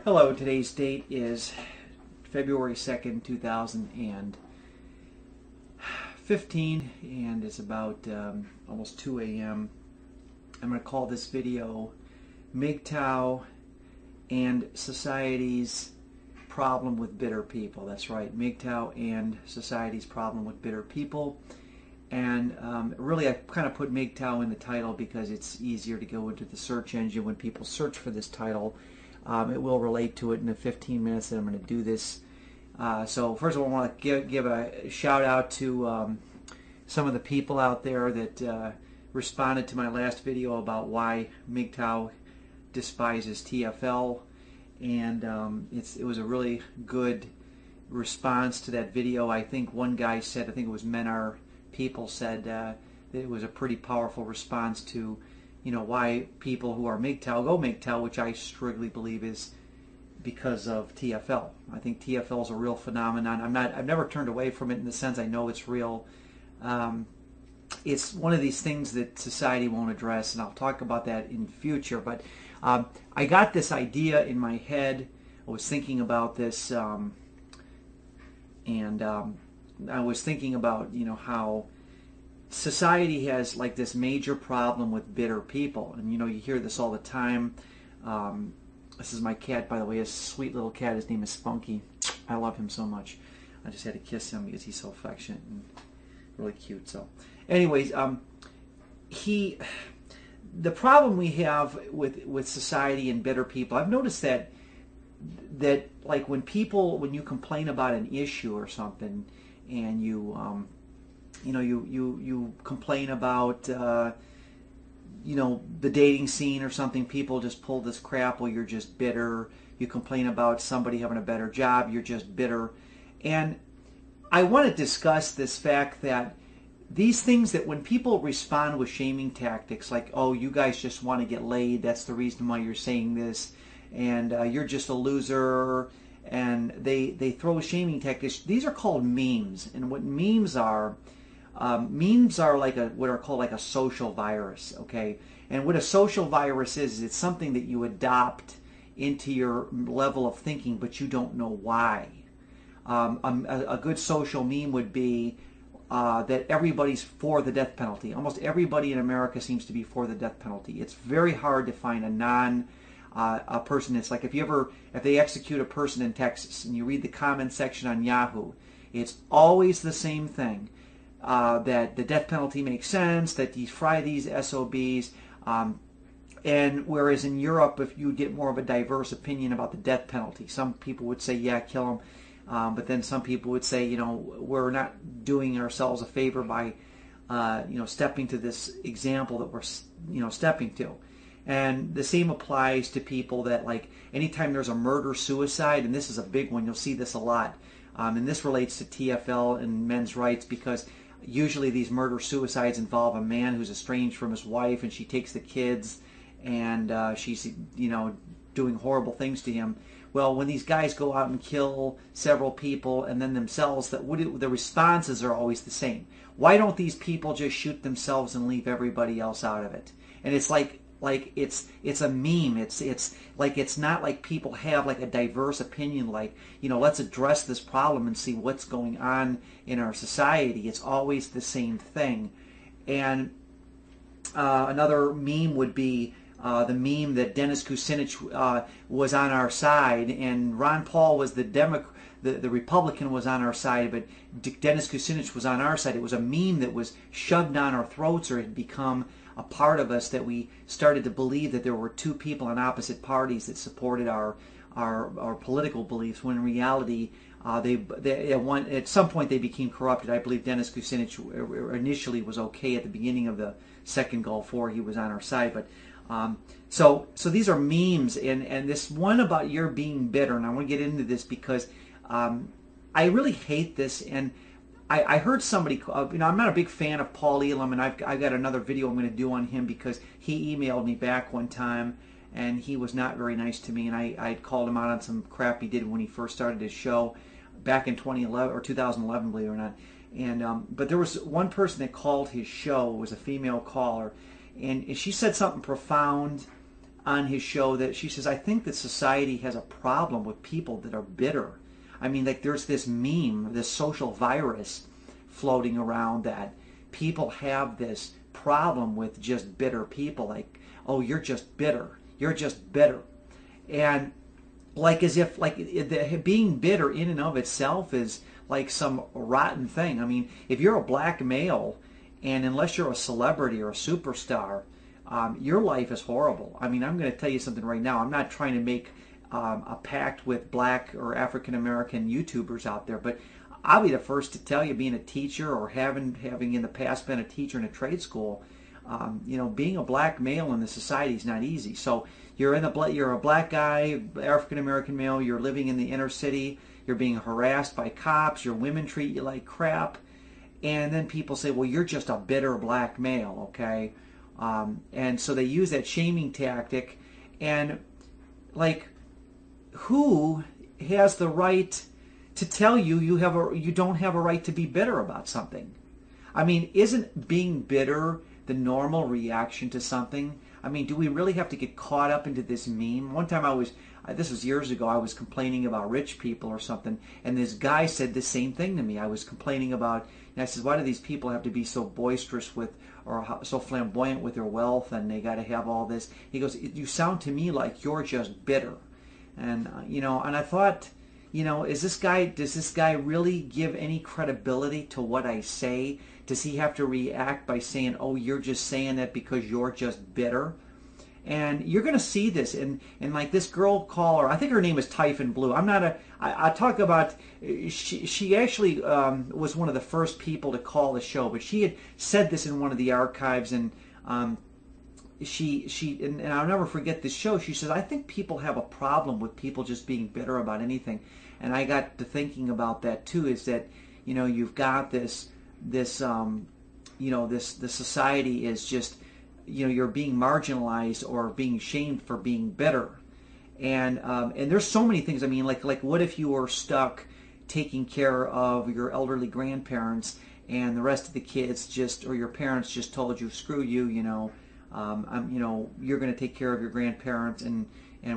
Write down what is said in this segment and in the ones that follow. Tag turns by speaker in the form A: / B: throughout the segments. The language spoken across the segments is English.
A: Hello, today's date is February 2nd, 2015, and it's about almost 2 a.m. I'm going to call this video MGTOW and Society's Problem with Bitter People. That's right, MGTOW and Society's Problem with Bitter People. And really, I kind of put MGTOW in the title because it's easier to go into the search engine when people search for this title. It will relate to it in the 15 minutes that I'm going to do this. So first of all, I want to give a shout out to some of the people out there that responded to my last video about why MGTOW despises TFL. And it was a really good response to that video. I think one guy said, I think it was Men Are People, said that it was a pretty powerful response to why people who are MGTOW go MGTOW, which I strictly believe is because of TFL. I think TFL is a real phenomenon. I've never turned away from it in the sense I know it's real. It's one of these things that society won't address, and I'll talk about that in the future. But I got this idea in my head. I was thinking about this, and I was thinking about how society has like this major problem with bitter people, and you hear this all the time. This is my cat, by the way, a sweet little cat. His name is Spunky. I love him so much. I just had to kiss him because he's so affectionate and really cute. So anyways, the problem we have with society and bitter people, I've noticed that like when you complain about an issue or something, and you complain about the dating scene or something, people just pull this crap, well, you're just bitter. You complain about somebody having a better job, you're just bitter. And I want to discuss this fact that these things, that when people respond with shaming tactics like, oh, you guys just want to get laid, that's the reason why you're saying this, and you're just a loser, and they throw shaming tactics. These are called memes. And what memes are like what are called like a social virus, okay? And what a social virus is it's something that you adopt into your level of thinking, but you don't know why. A good social meme would be that everybody's for the death penalty. Almost everybody in America seems to be for the death penalty. It's very hard to find a person. It's like if they execute a person in Texas and you read the comment section on Yahoo, it's always the same thing. That the death penalty makes sense, that you fry these SOBs, and whereas in Europe, if you get more of a diverse opinion about the death penalty, some people would say, yeah, kill them, but then some people would say, we're not doing ourselves a favor by, stepping to this example that we're, stepping to. And the same applies to people that, like, anytime there's a murder-suicide, and this is a big one, you'll see this a lot, and this relates to TFL and men's rights, because usually these murder-suicides involve a man who's estranged from his wife, and she takes the kids, and she's, doing horrible things to him. Well, when these guys go out and kill several people and then themselves, the responses are always the same. Why don't these people just shoot themselves and leave everybody else out of it? And it's like it's a meme. It's like, it's not like people have like a diverse opinion, like, let's address this problem and see what's going on in our society. It's always the same thing. And another meme would be the meme that Dennis Kucinich was on our side, and Ron Paul was the Republican was on our side, but Dennis Kucinich was on our side. It was a meme that was shoved down our throats, or had become a part of us, that we started to believe that there were two people in opposite parties that supported our political beliefs, when in reality at some point they became corrupted. I believe Dennis Kucinich initially was okay at the beginning of the second Gulf War. He was on our side, but so these are memes, and this one about you're being bitter, and I want to get into this because I really hate this. And I heard somebody, I'm not a big fan of Paul Elam, and I've got another video I'm going to do on him because he emailed me back one time, and he was not very nice to me, and I called him out on some crap he did when he first started his show back in 2011 or 2011, believe it or not. And but there was one person that called his show. It was a female caller, and she said something profound on his show that she says, I think that society has a problem with people that are bitter. I mean, like there's this meme, this social virus floating around that people have this problem with just bitter people. Like, oh, you're just bitter. You're just bitter. And like as if like being bitter in and of itself is like some rotten thing. I mean, if you're a black male and unless you're a celebrity or a superstar, your life is horrible. I mean, I'm going to tell you something right now. I'm not trying to make a pact with black or African American YouTubers out there, but I'll be the first to tell you, being a teacher or having in the past been a teacher in a trade school, being a black male in the society is not easy. So you're a black guy, African American male. You're living in the inner city. You're being harassed by cops. Your women treat you like crap, and then people say, "Well, you're just a bitter black male." Okay, and so they use that shaming tactic, and like, who has the right to tell you you don't have a right to be bitter about something? I mean, isn't being bitter the normal reaction to something? I mean, do we really have to get caught up into this meme? One time this was years ago, I was complaining about rich people or something, and this guy said the same thing to me. I was complaining about, and I said, why do these people have to be so boisterous with, or so flamboyant with their wealth, and they got to have all this? He goes, you sound to me like you're just bitter. And, and I thought, does this guy really give any credibility to what I say? Does he have to react by saying, oh, you're just saying that because you're just bitter? And you're going to see this. And like this girl caller, I think her name is Typhon Blue. I talk about, she actually was one of the first people to call the show, but she had said this in one of the archives, and and I'll never forget this show. She says, I think people have a problem with people just being bitter about anything. And I got to thinking about that too, is that, you've got this society is just, you're being marginalized or being shamed for being bitter. And there's so many things. I mean, like what if you were stuck taking care of your elderly grandparents and the rest of the kids or your parents just told you, screw you, you're going to take care of your grandparents and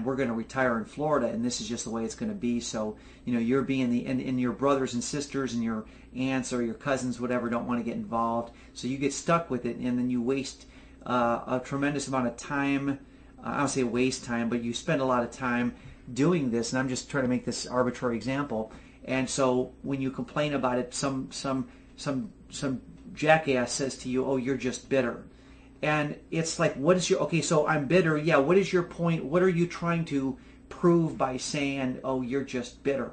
A: we're going to retire in Florida, and this is just the way it's going to be. So, you're being and your brothers and sisters and your aunts or your cousins, whatever, don't want to get involved. So you get stuck with it, and then you waste a tremendous amount of time. I don't say waste time, but you spend a lot of time doing this, and I'm just trying to make this arbitrary example. And so when you complain about it, some jackass says to you, oh, you're just bitter. And it's like, so I'm bitter. Yeah, what is your point? What are you trying to prove by saying, oh, you're just bitter?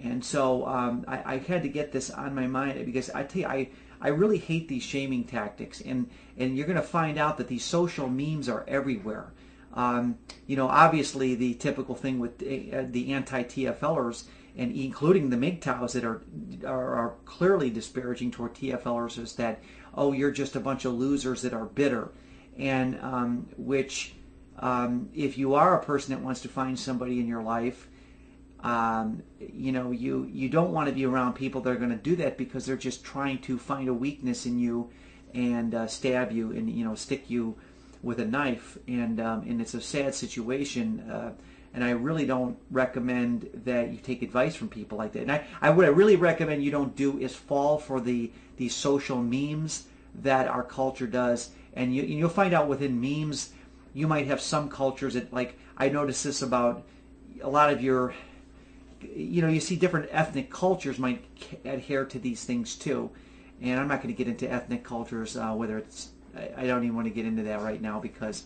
A: And so I had to get this on my mind, because I tell you, I really hate these shaming tactics. And you're going to find out that these social memes are everywhere. Obviously the typical thing with the anti-TFLers, and including the MGTOWs that are clearly disparaging toward TFLers, is that, oh, you're just a bunch of losers that are bitter. And if you are a person that wants to find somebody in your life, you don't want to be around people that are going to do that, because they're just trying to find a weakness in you and stab you and stick you with a knife. And it's a sad situation. And I really don't recommend that you take advice from people like that. And what I really recommend you don't do is fall for these social memes that our culture does. And you'll find out within memes, you might have some cultures that, like, I noticed this about a lot of your, you see different ethnic cultures might adhere to these things too. And I'm not going to get into ethnic cultures, whether it's, I don't even want to get into that right now, because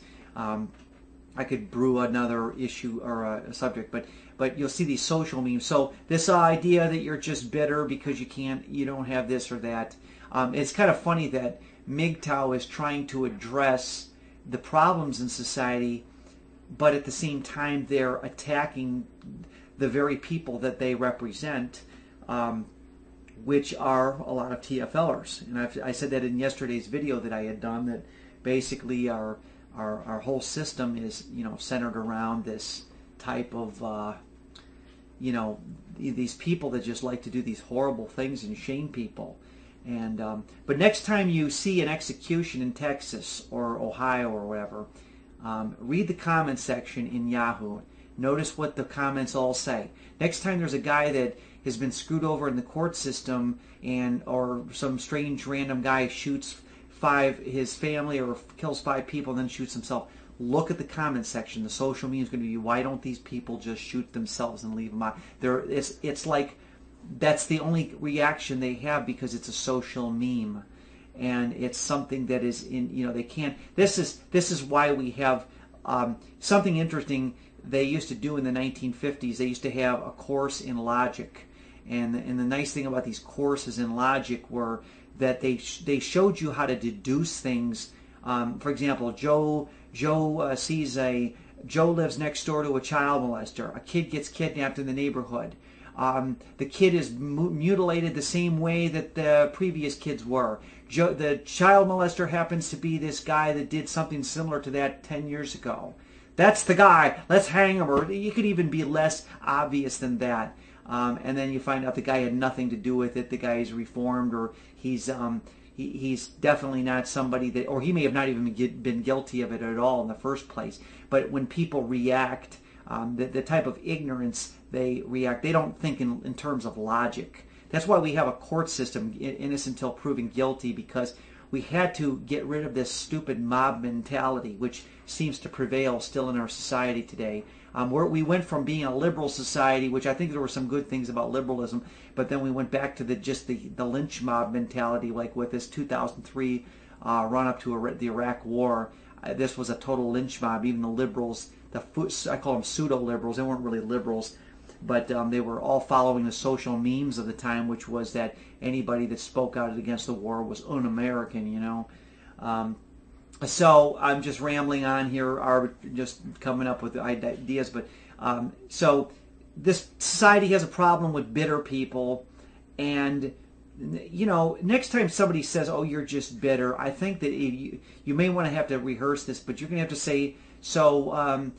A: I could brew another issue or a subject, but you'll see these social memes. So this idea that you're just bitter because you don't have this or that. It's kind of funny that MGTOW is trying to address the problems in society, but at the same time they're attacking the very people that they represent, which are a lot of TFLers. And I said that in yesterday's video that I had done, that basically our whole system is, centered around this type of, these people that just like to do these horrible things and shame people. And but next time you see an execution in Texas or Ohio or whatever, Read the comment section in Yahoo. Notice what the comments all say. Next time there's a guy that has been screwed over in the court system, or some strange random guy shoots his family, or kills 5 people and then shoots himself, look at the comment section. The social media is going to be, why don't these people just shoot themselves and leave them out? It's like that's the only reaction they have, because it's a social meme, and it's something that is they can't. This is why we have something interesting they used to do in the 1950s. They used to have a course in logic, and the nice thing about these courses in logic were that they showed you how to deduce things. For example, Joe lives next door to a child molester. A kid gets kidnapped in the neighborhood. The kid is mutilated the same way that the previous kids were. The child molester happens to be this guy that did something similar to that 10 years ago. That's the guy. Let's hang him. Or you could even be less obvious than that. And then you find out the guy had nothing to do with it. The guy is reformed, or he's definitely not somebody that, or he may have not even been guilty of it at all in the first place. But when people react, the type of ignorance they react, they don't think in terms of logic. That's why we have a court system, innocent until proven guilty, because we had to get rid of this stupid mob mentality, which seems to prevail still in our society today. We went from being a liberal society, which I think there were some good things about liberalism, but then we went back to the lynch mob mentality, like with this 2003 run up to the Iraq War. This was a total lynch mob. Even the liberals, I call them pseudo-liberals, they weren't really liberals, but they were all following the social memes of the time, which was that anybody that spoke out against the war was un-American, So I'm just rambling on here, just coming up with ideas. But so this society has a problem with bitter people, and next time somebody says, "Oh, you're just bitter," I think that you may want to have to rehearse this, but you're going to have to say, "So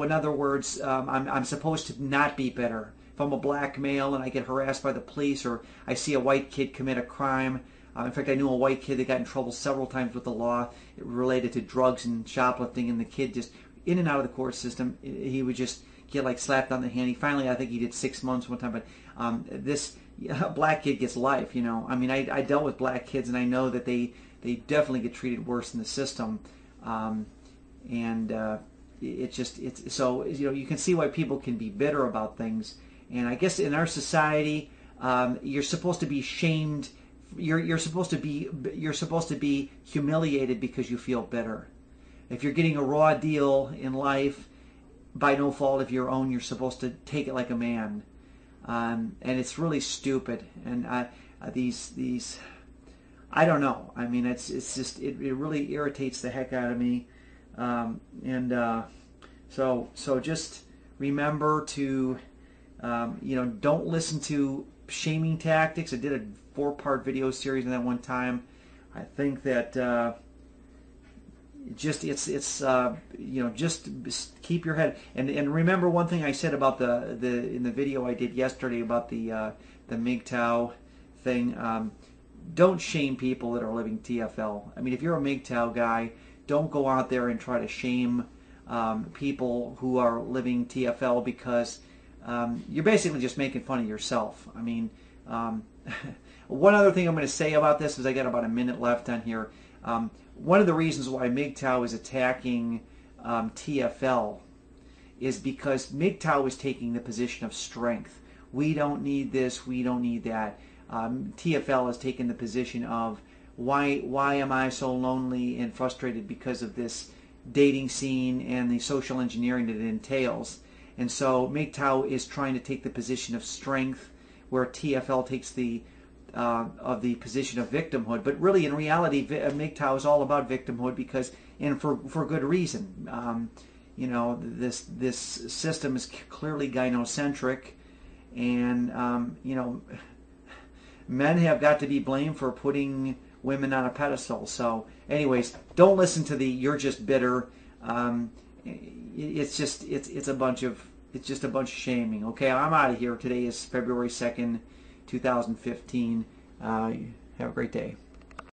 A: in other words, I'm supposed to not be bitter. If I'm a black male and I get harassed by the police, or I see a white kid commit a crime." In fact, I knew a white kid that got in trouble several times with the law related to drugs and shoplifting, and the kid just, in and out of the court system, he would just get slapped on the hand. I think he did 6 months one time, but this black kid gets life, I mean, I dealt with black kids, and I know that they definitely get treated worse in the system. So you can see why people can be bitter about things. And I guess in our society, you're supposed to be shamed. You're supposed to be humiliated because you feel bitter. If you're getting a raw deal in life by no fault of your own, you're supposed to take it like a man. And it's really stupid. And these I don't know. I mean, it's just it really irritates the heck out of me. So just remember to don't listen to shaming tactics. I did a 4-part video series on that one time. I think that just keep your head, and remember one thing I said about in the video I did yesterday about the MGTOW thing. Don't shame people that are living TFL. I mean, if you're a MGTOW guy, don't go out there and try to shame people who are living TFL, because you're basically just making fun of yourself. I mean, one other thing I'm going to say about this is I got about a minute left on here. One of the reasons why MGTOW is attacking TFL is because MGTOW is taking the position of strength. We don't need this, we don't need that. TFL has taken the position of, why am I so lonely and frustrated because of this dating scene and the social engineering that it entails. And so MGTOW is trying to take the position of strength, where TFL takes the position of victimhood. But really, in reality, MGTOW is all about victimhood, because, and for good reason. This system is clearly gynocentric, and men have got to be blamed for putting women on a pedestal. So, anyways, don't listen to "you're just bitter." It's just a bunch of shaming. Okay, I'm out of here. Today is February 2nd, 2015. Have a great day.